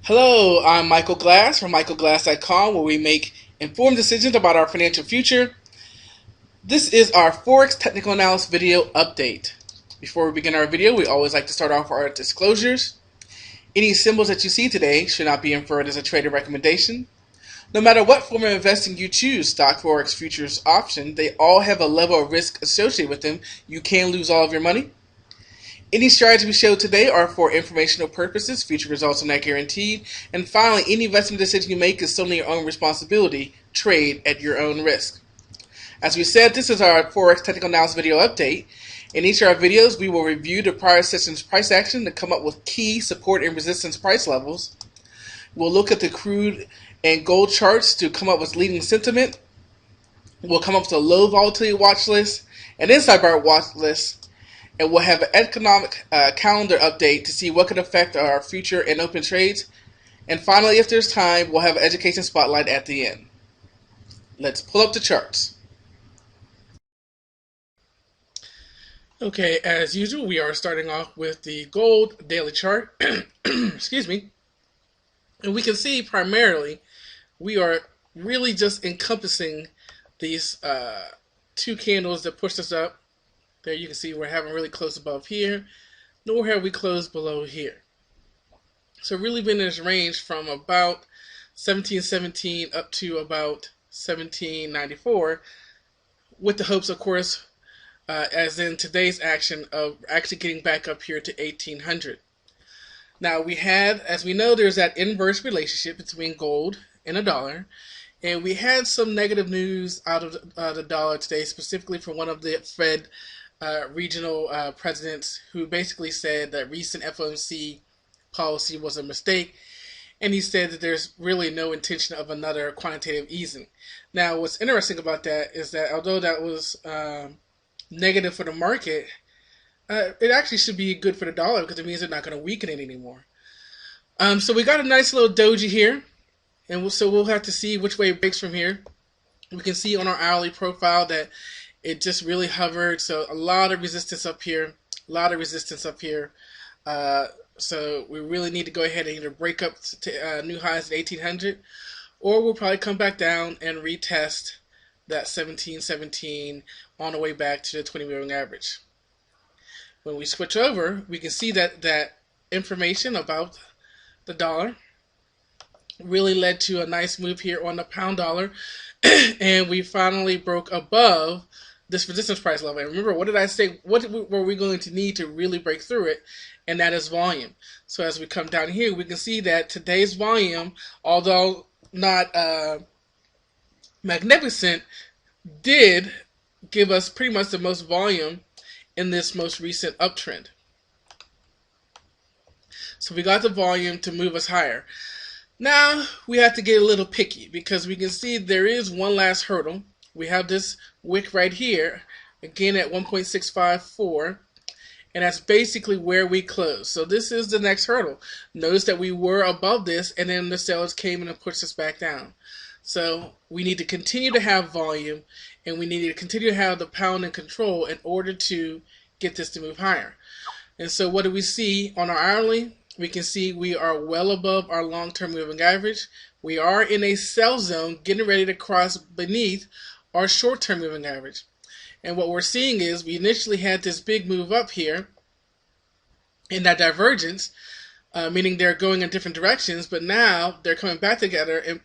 Hello, I'm Michael Glass from michaelglass.com, where we make informed decisions about our financial future. This is our Forex technical analysis video update. Before we begin our video, we always like to start off our disclosures. Any symbols that you see today should not be inferred as a trader recommendation. No matter what form of investing you choose, stock, forex, futures, option, they all have a level of risk associated with them. You can lose all of your money. Any strategies we show today are for informational purposes. Future results are not guaranteed. And finally, any investment decision you make is solely your own responsibility. Trade at your own risk. As we said, this is our Forex technical analysis video update. In each of our videos, we will review the prior session's price action to come up with key support and resistance price levels. We'll look at the crude and gold charts to come up with leading sentiment. We'll come up with a low volatility watch list, an inside bar watch list, and we'll have an economic calendar update to see what could affect our future and open trades. And finally, if there's time, we'll have an education spotlight at the end. Let's pull up the charts. Okay, as usual, we are starting off with the gold daily chart. Excuse me. And we can see primarily we are really just encompassing these two candles that pushed us up. There you can see we haven't really closed above here, nor have we closed below here. So really been in this range from about 1717 up to about 1794, with the hopes, of course, as in today's action, of actually getting back up here to 1800. Now we had, as we know, there's that inverse relationship between gold and a dollar. And we had some negative news out of the dollar today, specifically from one of the Fed regional presidents, who basically said that recent FOMC policy was a mistake, and he said that there's really no intention of another quantitative easing. Now, what's interesting about that is that although that was negative for the market, it actually should be good for the dollar because it means they're not going to weaken it anymore. So we got a nice little doji here, and so we'll have to see which way it breaks from here. We can see on our hourly profile that it just really hovered, so a lot of resistance up here, so we really need to go ahead and either break up to new highs at 1800, or we'll probably come back down and retest that 1717 on the way back to the 20 moving average. When we switch over, we can see that information about the dollar really led to a nice move here on the pound dollar, and we finally broke above this resistance price level. And remember, what did I say? What were we going to need to really break through it? And that is volume. So as we come down here, we can see that today's volume, although not magnificent, did give us pretty much the most volume in this most recent uptrend. So we got the volume to move us higher. Now we have to get a little picky because we can see there is one last hurdle. We have this wick right here, again at 1.654, and that's basically where we close. So this is the next hurdle. Notice that we were above this, and then the sellers came in and pushed us back down. So we need to continue to have volume, and we need to continue to have the pound in control in order to get this to move higher. And so what do we see on our hourly? We can see we are well above our long-term moving average. We are in a sell zone, getting ready to cross beneath our short-term moving average. And what we're seeing is we initially had this big move up here in that divergence, meaning they're going in different directions, but now they're coming back together, and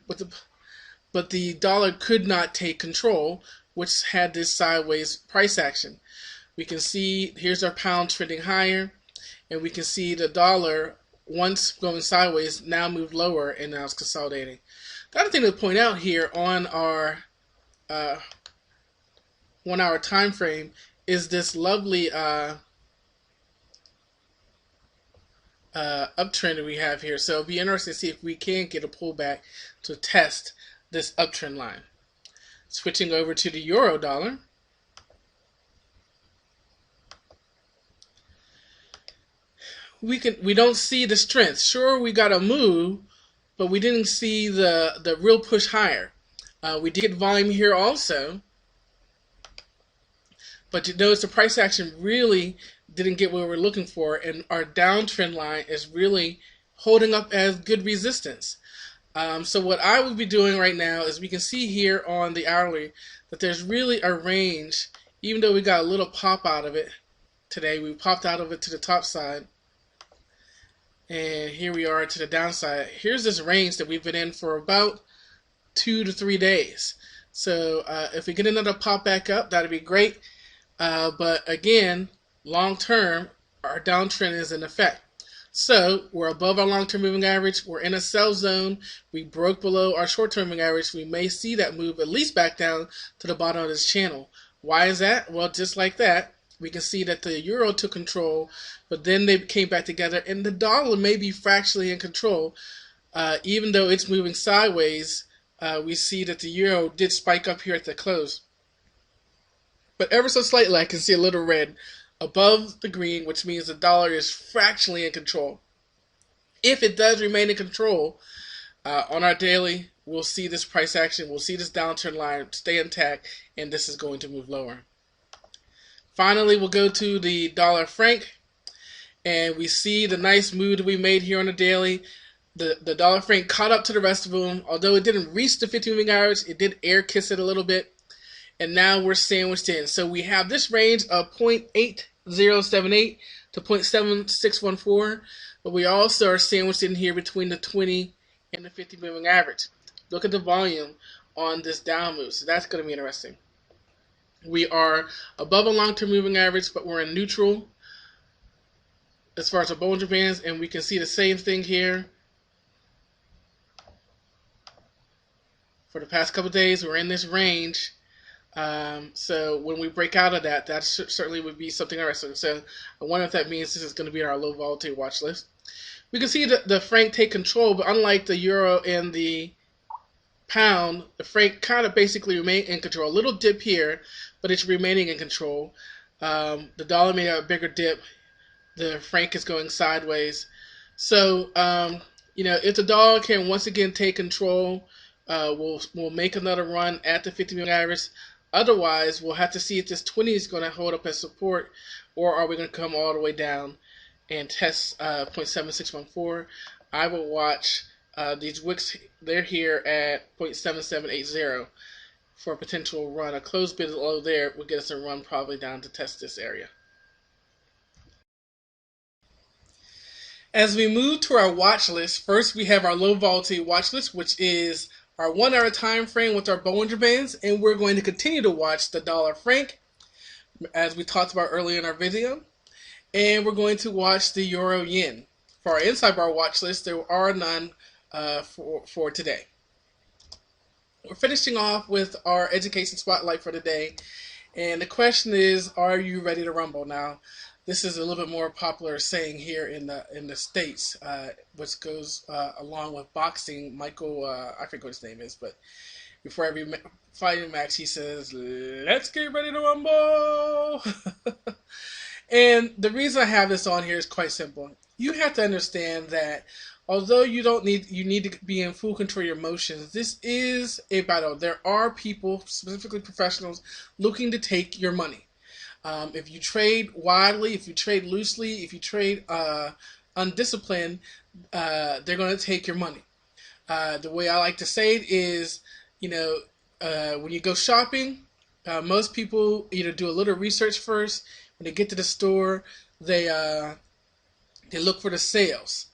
but the dollar could not take control, which had this sideways price action. We can see here's our pound trending higher, and we can see the dollar, once going sideways, now moved lower, and now it's consolidating. The other thing to point out here on our 1 hour time frame is this lovely uptrend that we have here. So it'll be interesting to see if we can get a pullback to test this uptrend line. Switching over to the euro dollar. We don't see the strength. Sure, we got a move, but we didn't see the real push higher. We did get volume here also, but you notice the price action really didn't get what we were looking for, and our downtrend line is really holding up as good resistance. So what I will be doing right now is we can see here on the hourly that there's really a range, even though we got a little pop out of it today. We popped out of it to the top side. And here we are to the downside. Here's this range that we've been in for about 2 to 3 days. So if we get another pop back up, that'd be great. But again, long term, our downtrend is in effect. So we're above our long-term moving average. We're in a sell zone. We broke below our short-term moving average. We may see that move at least back down to the bottom of this channel. Why is that? Well, just like that, we can see that the euro took control, but then they came back together, and the dollar may be fractionally in control. Even though it's moving sideways, we see that the euro did spike up here at the close. But ever so slightly, I can see a little red above the green, which means the dollar is fractionally in control. If it does remain in control, on our daily, we'll see this price action, we'll see this downturn line stay intact, and this is going to move lower. Finally, we'll go to the dollar franc, and we see the nice move that we made here on the daily. The dollar franc caught up to the rest of them, although it didn't reach the 50 moving average, it did air kiss it a little bit. And now we're sandwiched in. So we have this range of 0.8078 to 0.7614, but we also are sandwiched in here between the 20 and the 50 moving average. Look at the volume on this down move, so that's going to be interesting. We are above a long-term moving average, but we're in neutral as far as our Bollinger Bands, and we can see the same thing here. For the past couple of days, we're in this range. So when we break out of that, that certainly would be something interesting. So I wonder if that means this is going to be our low volatility watch list. We can see the franc take control, but unlike the euro and the pound, the franc kind of basically remain in control. A little dip here, but it's remaining in control. The dollar may have a bigger dip. The franc is going sideways. So if the dollar can once again take control, we'll make another run at the 50 moving average. Otherwise, we'll have to see if this 20 is going to hold up as support, or are we going to come all the way down and test 0.7614. I will watch these wicks. They're here at 0.7780 for a potential run. A closed bid below there will get us a run probably down to test this area. As we move to our watch list, first we have our low volatility watch list, which is our 1 hour time frame with our Bollinger Bands, and we're going to continue to watch the dollar franc, as we talked about earlier in our video, and we're going to watch the euro yen. For our inside bar watch list, there are none for today. We're finishing off with our education spotlight for today, and the question is, are you ready to rumble? Now, this is a little bit more popular saying here in the States, which goes along with boxing. Michael, I forget what his name is, but before every fighting match, he says, "Let's get ready to rumble." And the reason I have this on here is quite simple. You have to understand that although you need to be in full control of your emotions, this is a battle. There are people, specifically professionals, looking to take your money. If you trade widely, if you trade loosely, if you trade undisciplined, they're going to take your money. The way I like to say it is, when you go shopping, most people either do a little research first. When they get to the store, they look for the sales.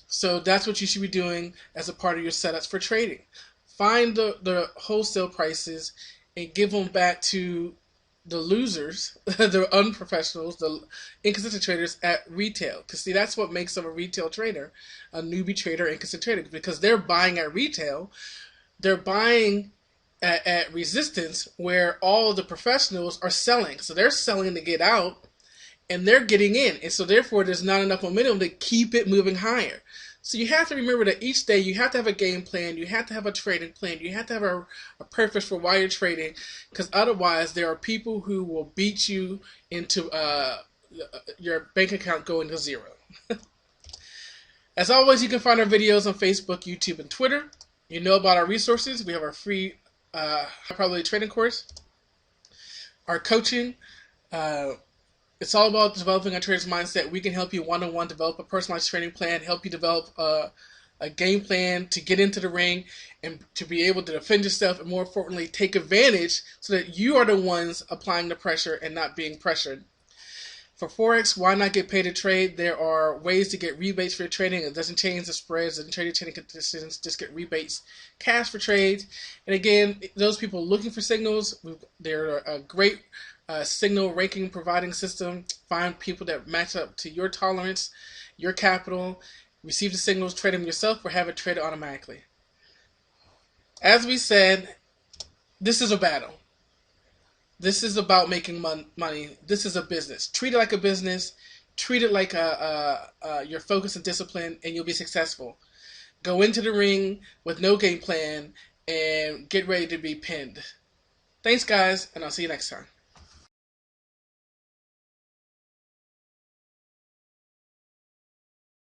So that's what you should be doing as a part of your setups for trading. Find the wholesale prices and give them back to the losers, the unprofessionals, the inconsistent traders at retail. Because see, that's what makes them a retail trader, a newbie trader, inconsistent trader, because they're buying at retail. They're buying at resistance where all of the professionals are selling. So they're selling to get out, and they're getting in. And so therefore, there's not enough momentum to keep it moving higher. So you have to remember that each day you have to have a game plan, you have to have a trading plan, you have to have a purpose for why you're trading, because otherwise there are people who will beat you into your bank account going to zero. As always, you can find our videos on Facebook, YouTube, and Twitter. You know about our resources. We have our free high probability trading course, our coaching, It's all about developing a trader's mindset. We can help you one-on-one develop a personalized training plan, help you develop a game plan to get into the ring and to be able to defend yourself, and more importantly, take advantage so that you are the ones applying the pressure and not being pressured. For Forex, why not get paid to trade? There are ways to get rebates for your trading. It doesn't change the spreads, doesn't change your trading conditions, just get rebates, cash for trades. And again, those people looking for signals, they're a great signal ranking providing system. Find people that match up to your tolerance, your capital, receive the signals, trade them yourself, or have it traded automatically. As we said, this is a battle. This is about making money. This is a business. Treat it like a business. Treat it like your focus and discipline, and you'll be successful. Go into the ring with no game plan and get ready to be pinned. Thanks, guys, and I'll see you next time.